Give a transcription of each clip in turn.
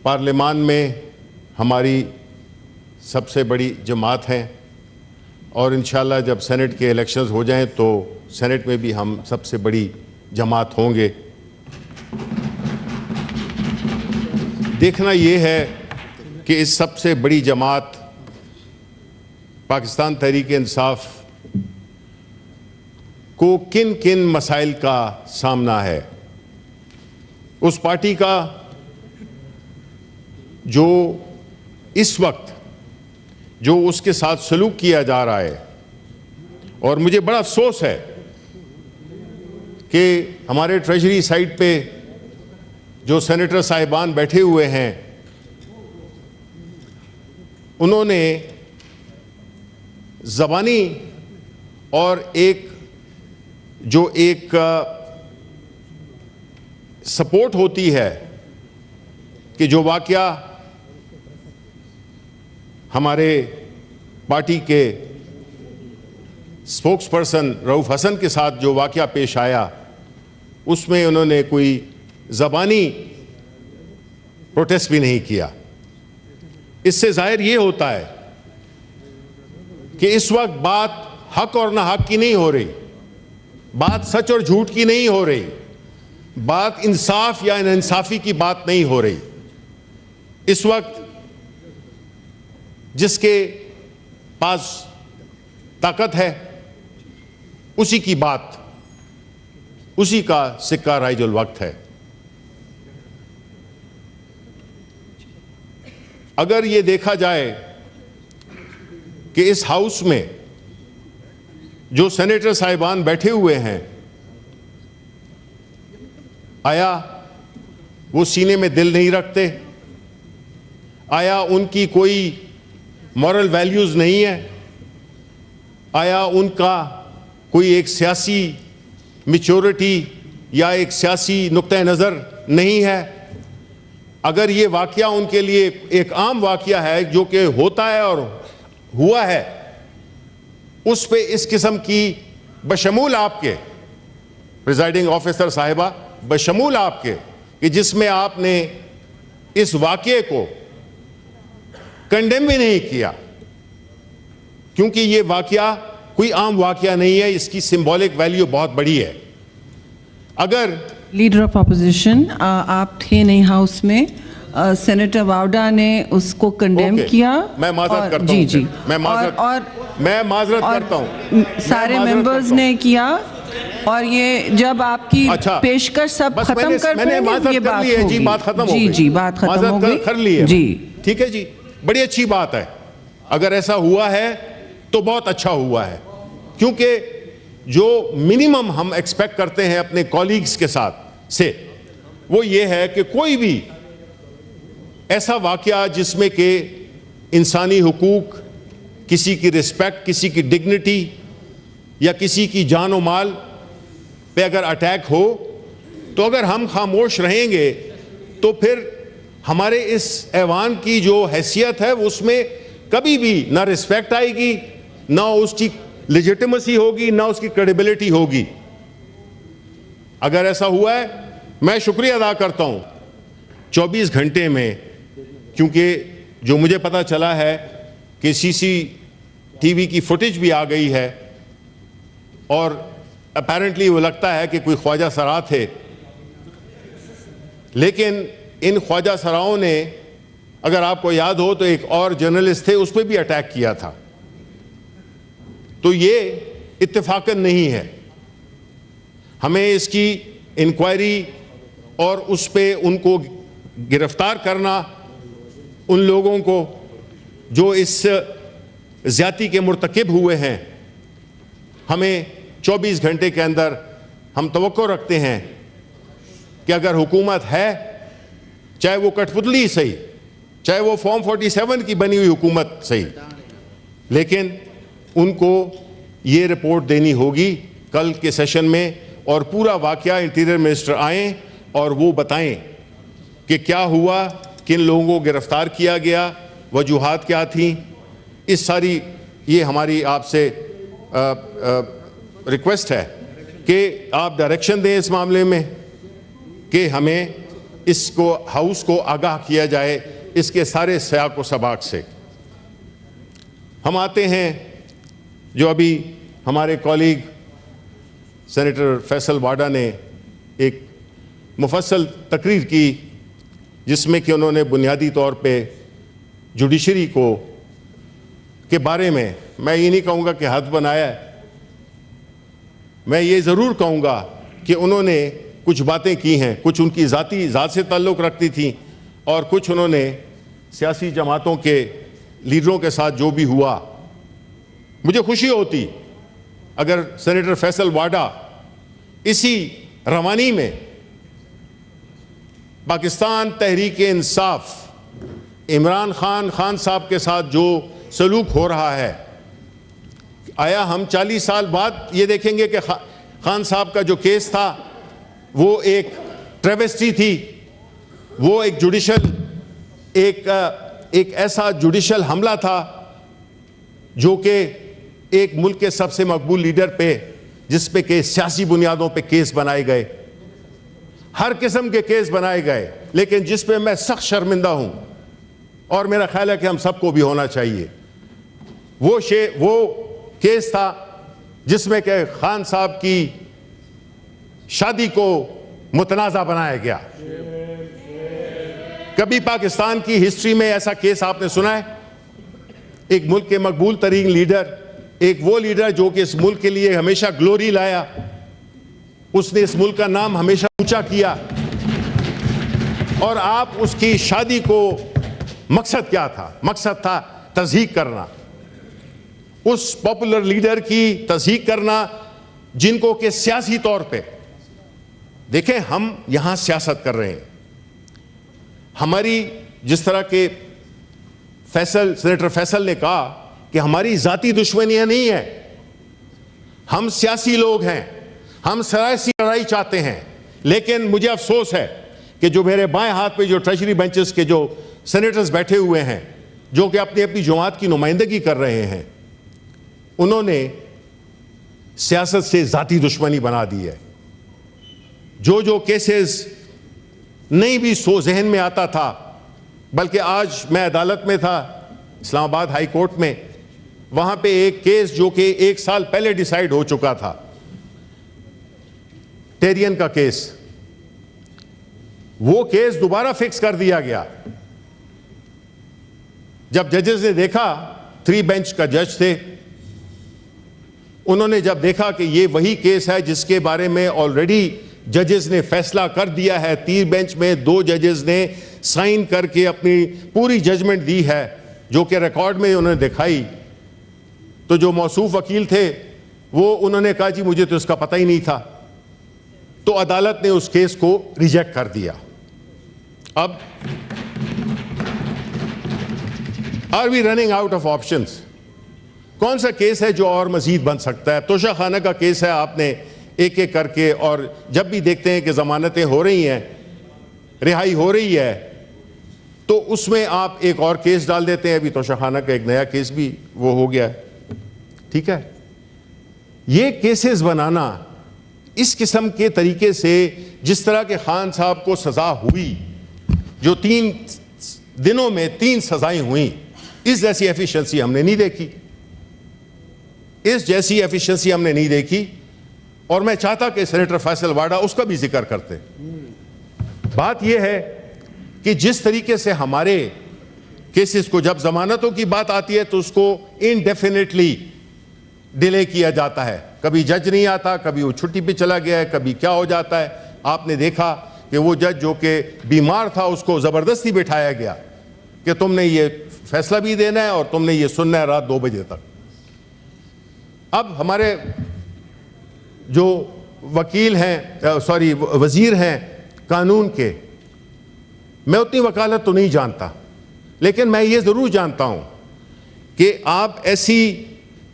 पार्लियामान में हमारी सबसे बड़ी जमात है और इंशाल्लाह जब सेनेट के इलेक्शंस हो जाएं तो सेनेट में भी हम सबसे बड़ी जमात होंगे। देखना ये है कि इस सबसे बड़ी जमात पाकिस्तान तहरीक इंसाफ को किन किन मसाइल का सामना है। उस पार्टी का जो इस वक्त जो उसके साथ सलूक किया जा रहा है, और मुझे बड़ा अफसोस है कि हमारे ट्रेजरी साइड पे जो सेनेटर साहिबान बैठे हुए हैं उन्होंने ज़बानी और एक सपोर्ट होती है कि जो वाकया हमारे पार्टी के स्पोक्स पर्सन रऊफ हसन के साथ जो वाकया पेश आया उसमें उन्होंने कोई ज़बानी प्रोटेस्ट भी नहीं किया। इससे जाहिर ये होता है कि इस वक्त बात हक और ना हक की नहीं हो रही, बात सच और झूठ की नहीं हो रही, बात इंसाफ या नाइंसाफी की बात नहीं हो रही। इस वक्त जिसके पास ताकत है उसी की बात, उसी का सिक्का राइजुल वक्त है। अगर ये देखा जाए कि इस हाउस में जो सेनेटर साहिबान बैठे हुए हैं, आया वो सीने में दिल नहीं रखते? आया उनकी कोई मॉरल वैल्यूज नहीं है? आया उनका कोई एक सियासी मैच्योरिटी या एक सियासी नुक्ता नज़र नहीं है? अगर ये वाकया उनके लिए एक आम वाकया है जो कि होता है और हुआ है, उस पे इस किस्म की बशमूल आपके प्रिजाइडिंग ऑफिसर साहिबा, बशमूल आपके कि जिसमें आपने इस वाकये को कंडेम भी नहीं किया, क्योंकि ये वाकया कोई आम वाकया नहीं है, इसकी सिंबॉलिक वैल्यू बहुत बड़ी है। अगर लीडर ऑफ अपोजिशन आप थे नहीं हाउस में, सेनेटर वावडा ने उसको कंडेम किया। मैं माजरत करता हूं। जी मैं माजरत करता हूं। सारे मेंबर्स ने किया और ये जब आपकी पेशकश सब खत्म कर मैंने माजरत ये कर ली है जी, बात खत्म हो गई। जी बात खत्म हो गई, कर ली है जी, ठीक है जी, बड़ी अच्छी बात है। अगर ऐसा हुआ है तो बहुत अच्छा हुआ है, क्योंकि जो मिनिमम हम एक्सपेक्ट करते हैं अपने कॉलीग्स के साथ से वो ये है कि कोई भी ऐसा वाकया जिसमें कि इंसानी हुकूक, किसी की रिस्पेक्ट, किसी की डिग्निटी या किसी की जान और माल पे अगर अटैक हो, तो अगर हम खामोश रहेंगे तो फिर हमारे इस ऐवान की जो हैसियत है उसमें कभी भी ना रिस्पेक्ट आएगी, ना उसकी लेजिटिमेसी होगी, ना उसकी क्रेडिबिलिटी होगी। अगर ऐसा हुआ है, मैं शुक्रिया अदा करता हूं 24 घंटे में, क्योंकि जो मुझे पता चला है कि CCTV की फुटेज भी आ गई है और अपेरेंटली वो लगता है कि कोई ख्वाजा सरा थे, लेकिन इन ख्वाजा सराओं ने, अगर आपको याद हो तो एक और जर्नलिस्ट थे, उस पर भी अटैक किया था। तो ये इत्तेफाकन नहीं है। हमें इसकी इंक्वायरी और उस पे उनको गिरफ्तार करना, उन लोगों को जो इस ज्यादती के मुर्तकिब हुए हैं, हमें 24 घंटे के अंदर हम तवक्को रखते हैं कि अगर हुकूमत है, चाहे वो कठपुतली ही सही, चाहे वो फॉर्म 47 की बनी हुई हुकूमत सही, लेकिन उनको ये रिपोर्ट देनी होगी कल के सेशन में, और पूरा वाकया इंटीरियर मिनिस्टर आए और वो बताएं कि क्या हुआ, किन लोगों को गिरफ्तार किया गया, वजूहात क्या थी। इस सारी ये हमारी आपसे रिक्वेस्ट है कि आप डायरेक्शन दें इस मामले में कि हमें इसको हाउस को आगाह किया जाए इसके सारे सयाक व सबाक से। हम आते हैं जो अभी हमारे कॉलीग सेनेटर फैसल वाडा ने एक मुफस्सल तकरीर की जिसमें कि उन्होंने बुनियादी तौर पे जुडिशरी को के बारे में, मैं ये नहीं कहूँगा कि हद बनाया है, मैं ये ज़रूर कहूँगा कि उन्होंने कुछ बातें की हैं, कुछ उनकी ज़ात से ताल्लुक़ रखती थी और कुछ उन्होंने सियासी जमातों के लीडरों के साथ जो भी हुआ। मुझे खुशी होती अगर सेनेटर फैसल वाडा इसी रवानी में पाकिस्तान तहरीक इंसाफ इमरान खान साहब के साथ जो सलूक हो रहा है, आया हम 40 साल बाद ये देखेंगे कि खान साहब का जो केस था वो एक ट्रेवेस्टी थी, वो एक जुडिशल एक ऐसा जुडिशल हमला था जो कि एक मुल्क के सबसे मकबूल लीडर पे, जिस पे के सियासी बुनियादों पे केस बनाए गए, हर किस्म के केस बनाए गए, लेकिन जिस पे मैं सख्त शर्मिंदा हूं और मेरा ख्याल है कि हम सबको भी होना चाहिए। वो केस था जिसमें कि खान साहब की शादी को मुतनाज़ा बनाया गया। कभी पाकिस्तान की हिस्ट्री में ऐसा केस आपने सुना है? एक मुल्क के मकबूल तरीन लीडर, एक वो लीडर जो कि इस मुल्क के लिए हमेशा ग्लोरी लाया, उसने इस मुल्क का नाम हमेशा ऊंचा किया, और आप उसकी शादी को, मकसद क्या था? मकसद था तज़हीक करना, उस पॉपुलर लीडर की तज़हीक करना जिनको कि सियासी तौर पे, देखें हम यहां सियासत कर रहे हैं, हमारी जिस तरह के सेनेटर फैसल ने कहा कि हमारी जाती दुश्मनियां नहीं है, हम सियासी लोग हैं, हम सियासी लड़ाई चाहते हैं। लेकिन मुझे अफसोस है कि जो मेरे बाएं हाथ पे जो ट्रेजरी बेंचेस के जो सेनेटर्स बैठे हुए हैं, जो कि अपनी अपनी जमात की नुमाइंदगी कर रहे हैं, उन्होंने सियासत से जाती दुश्मनी बना दी है। जो केसेस नहीं भी जहन में आता था, बल्कि आज मैं अदालत में था इस्लामाबाद हाई कोर्ट में, वहां पे एक केस जो कि 1 साल पहले डिसाइड हो चुका था, टेरियन का केस, वो केस दोबारा फिक्स कर दिया गया। जब जजेस ने देखा, 3 बेंच का जज थे, उन्होंने जब देखा कि ये वही केस है जिसके बारे में ऑलरेडी जजेस ने फैसला कर दिया है, 3 बेंच में 2 जजेस ने साइन करके अपनी पूरी जजमेंट दी है जो कि रिकॉर्ड में उन्होंने दिखाई, तो जो मौसूफ वकील थे वो उन्होंने कहा जी मुझे तो इसका पता ही नहीं था, तो अदालत ने उस केस को रिजेक्ट कर दिया। अब are we running out of options? कौन सा केस है जो और मजीद बन सकता है? तोशाखाना का केस है, आपने एक एक करके, और जब भी देखते हैं कि जमानतें हो रही हैं, रिहाई हो रही है, तो उसमें आप एक और केस डाल देते हैं। अभी तोशाखाना का एक नया केस भी वो हो गया है, ठीक है। ये केसेस बनाना इस किस्म के तरीके से, जिस तरह के खान साहब को सजा हुई, जो 3 दिनों में 3 सजाएं हुई, इस जैसी एफिशिएंसी हमने नहीं देखी, इस जैसी एफिशिएंसी हमने नहीं देखी। और मैं चाहता कि सेनेटर फैसल वाडा उसका भी जिक्र करते। बात यह है कि जिस तरीके से हमारे केसेस को, जब जमानतों की बात आती है तो उसको इनडेफिनेटली डिले किया जाता है, कभी जज नहीं आता, कभी वो छुट्टी पे चला गया है, कभी क्या हो जाता है। आपने देखा कि वो जज जो कि बीमार था उसको ज़बरदस्ती बिठाया गया कि तुमने ये फैसला भी देना है और तुमने ये सुनना है रात 2 बजे तक। अब हमारे जो वकील हैं, सॉरी वजीर हैं कानून के, मैं उतनी वकालत तो नहीं जानता, लेकिन मैं ये ज़रूर जानता हूं कि आप ऐसी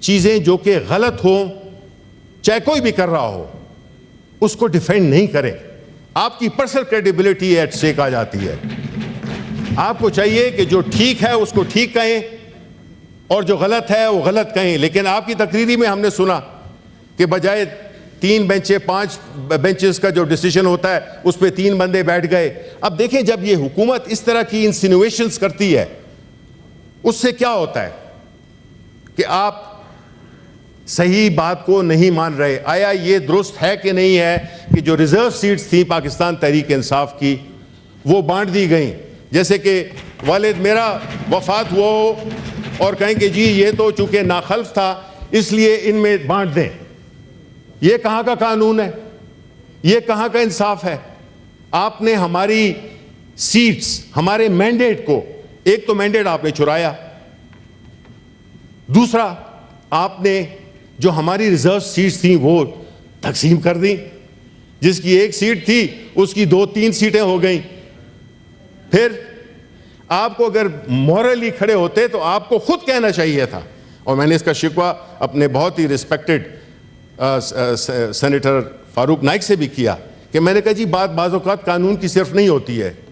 चीज़ें जो कि गलत हो, चाहे कोई भी कर रहा हो, उसको डिफेंड नहीं करें। आपकी पर्सनल क्रेडिबिलिटी एट स्टेक आ जाती है। आपको चाहिए कि जो ठीक है उसको ठीक कहें और जो गलत है वो गलत कहें। लेकिन आपकी तकरीरी में हमने सुना कि बजाय 3 बेंचे 5 बेंचेस का जो डिसीजन होता है उस पे 3 बंदे बैठ गए। अब देखें, जब ये हुकूमत इस तरह की इंसिनुएशंस करती है उससे क्या होता है कि आप सही बात को नहीं मान रहे। आया ये दुरुस्त है कि नहीं है कि जो रिजर्व सीट्स थी पाकिस्तान तहरीक इंसाफ की वो बांट दी गई, जैसे कि वालिद मेरा वफात हुआ हो और कहें कि जी ये तो चूंकि नाखल्फ था इसलिए इनमें बांट दें। ये कहाँ का कानून है? ये कहाँ का इंसाफ है? आपने हमारी सीट्स, हमारे मैंडेट को, एक तो मैंडेट आपने चुराया, दूसरा आपने जो हमारी रिजर्व सीट्स थी वो तकसीम कर दी। जिसकी 1 सीट थी उसकी 2-3 सीटें हो गई। फिर आपको अगर मॉरली खड़े होते तो आपको खुद कहना चाहिए था, और मैंने इसका शिकवा अपने बहुत ही रिस्पेक्टेड सेनेटर फारूक नाइक से भी किया कि मैंने कहा जी बात बाज़ औक़ात कानून की सिर्फ नहीं होती है,